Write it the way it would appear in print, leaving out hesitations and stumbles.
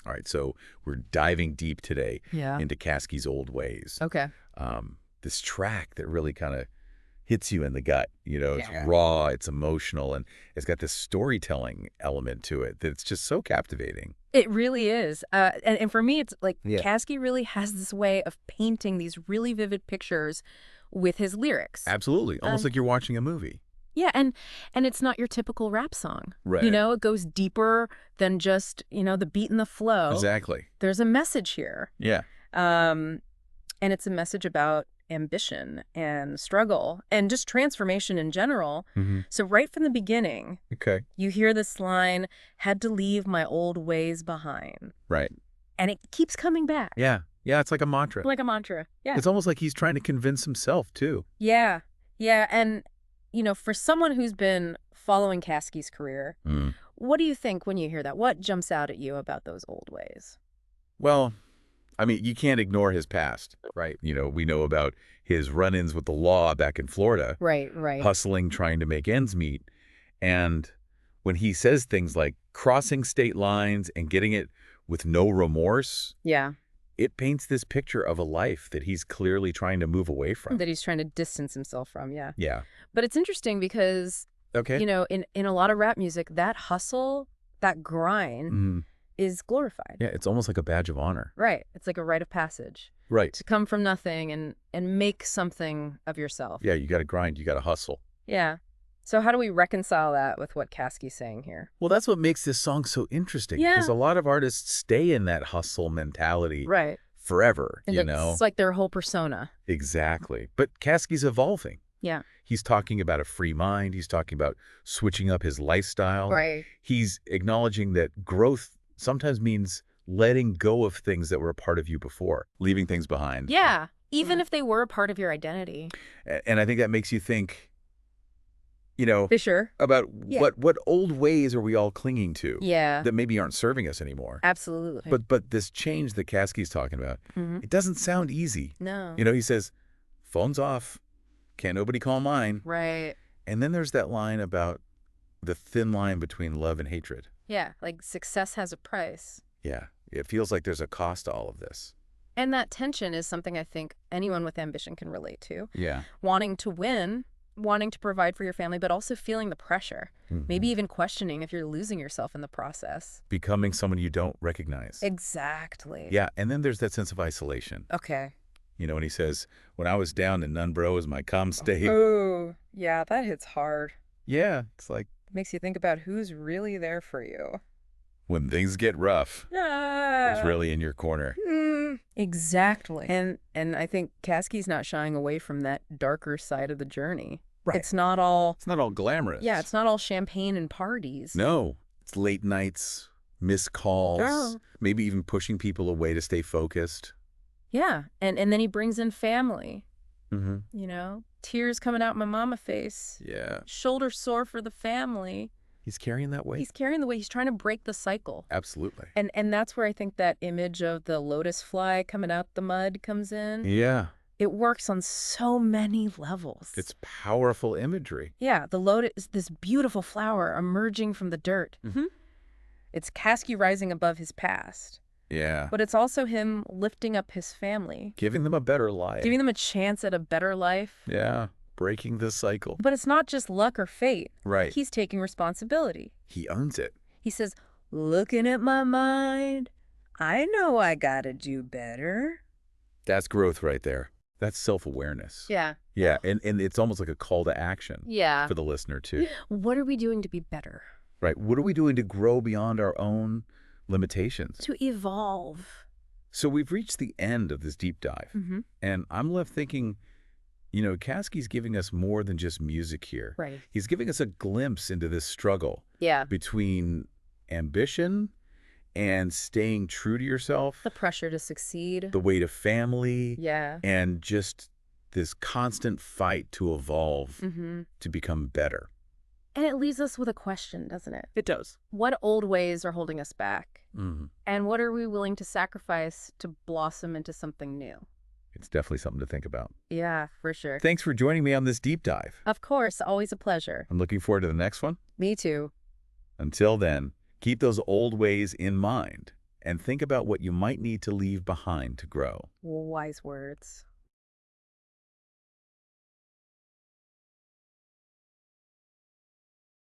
All right, so we're diving deep today Yeah. into Caskey's old ways. Okay. This track that really kind of hits you in the gut. It's Yeah. raw, it's emotional, and it's got this storytelling element to it that's just so captivating. It really is. And for me, it's like Yeah. Caskey really has this way of painting these really vivid pictures with his lyrics. Absolutely. Almost like you're watching a movie. Yeah, and it's not your typical rap song. Right. It goes deeper than just, the beat and the flow. Exactly. There's a message here. Yeah. And it's a message about ambition and struggle and just transformation in general. Mm-hmm. So right from the beginning, Okay. you hear this line, had to leave my old ways behind. Right. And it keeps coming back. Yeah. Yeah, it's like a mantra. Like a mantra. Yeah. It's almost like he's trying to convince himself, too. Yeah. Yeah. And, for someone who's been following Caskey's career, what do you think when you hear that? What jumps out at you about those old ways? Well, I mean, you can't ignore his past, right? We know about his run-ins with the law back in Florida. Right. Hustling, trying to make ends meet. And when he says things like crossing state lines and getting it with no remorse, Yeah. it paints this picture of a life that he's clearly trying to move away from. That he's trying to distance himself from, yeah. Yeah. But it's interesting because, Okay. in a lot of rap music, that hustle, that grind is glorified. Yeah, it's almost like a badge of honor. Right. It's like a rite of passage. Right. To come from nothing and make something of yourself. Yeah, you got to grind, you got to hustle. Yeah. So how do we reconcile that with what Caskey's saying here? Well, that's what makes this song so interesting. Yeah. Because a lot of artists stay in that hustle mentality Right. forever, And it's like their whole persona. Exactly. But Caskey's evolving. Yeah. He's talking about a free mind. He's talking about switching up his lifestyle. Right. He's acknowledging that growth sometimes means letting go of things that were a part of you before, leaving things behind. Yeah. Even if they were a part of your identity. And I think that makes you think, For sure. about Yeah. what old ways are we all clinging to Yeah. that maybe aren't serving us anymore. Absolutely. But this change that Caskey's talking about, it doesn't sound easy. No. He says, phone's off, can't nobody call mine. Right. And then there's that line about the thin line between love and hatred. Yeah. Like success has a price. Yeah, it feels like there's a cost to all of this. And that tension is something I think anyone with ambition can relate to. Yeah. Wanting to win, wanting to provide for your family, but also feeling the pressure. Maybe even questioning if you're losing yourself in the process. Becoming someone you don't recognize. Exactly. Yeah, and then there's that sense of isolation. Okay. When he says, when I was down and none bro was my calm state. Oh, yeah, that hits hard. Yeah, it's like Makes you think about who's really there for you. when things get rough, who's really in your corner. Exactly. And I think Caskey's not shying away from that darker side of the journey. Right. It's not all glamorous. Yeah, it's not all champagne and parties. No, it's late nights, missed calls, Oh. maybe even pushing people away to stay focused. Yeah, and then he brings in family. Mm-hmm. Tears coming out my mama face. Yeah. Shoulder sore for the family. He's carrying that weight. He's carrying the weight. He's trying to break the cycle. Absolutely. And that's where I think that image of the lotus fly coming out the mud comes in. Yeah. It works on so many levels. It's powerful imagery. Yeah, the lotus is this beautiful flower emerging from the dirt. It's Caskey rising above his past. Yeah. But it's also him lifting up his family. Giving them a better life. Giving them a chance at a better life. Yeah. Breaking the cycle. But it's not just luck or fate. Right. He's taking responsibility. He owns it. He says, looking at my mind, I know I gotta do better. That's growth right there. That's self-awareness. Yeah. Yeah, and it's almost like a call to action Yeah. for the listener, too. What are we doing to be better? Right. What are we doing to grow beyond our own limitations? To evolve. So we've reached the end of this deep dive. And I'm left thinking, Caskey's giving us more than just music here. Right. He's giving us a glimpse into this struggle Yeah. between ambition and staying true to yourself, The pressure to succeed. the weight of family, Yeah. and just this constant fight to evolve, to become better. And it leaves us with a question, doesn't it? It does. What old ways are holding us back? And what are we willing to sacrifice to blossom into something new? It's definitely something to think about. Yeah, for sure. Thanks for joining me on this deep dive. Of course, always a pleasure. I'm looking forward to the next one. Me too. Until then, keep those old ways in mind and think about what you might need to leave behind to grow. Wise words.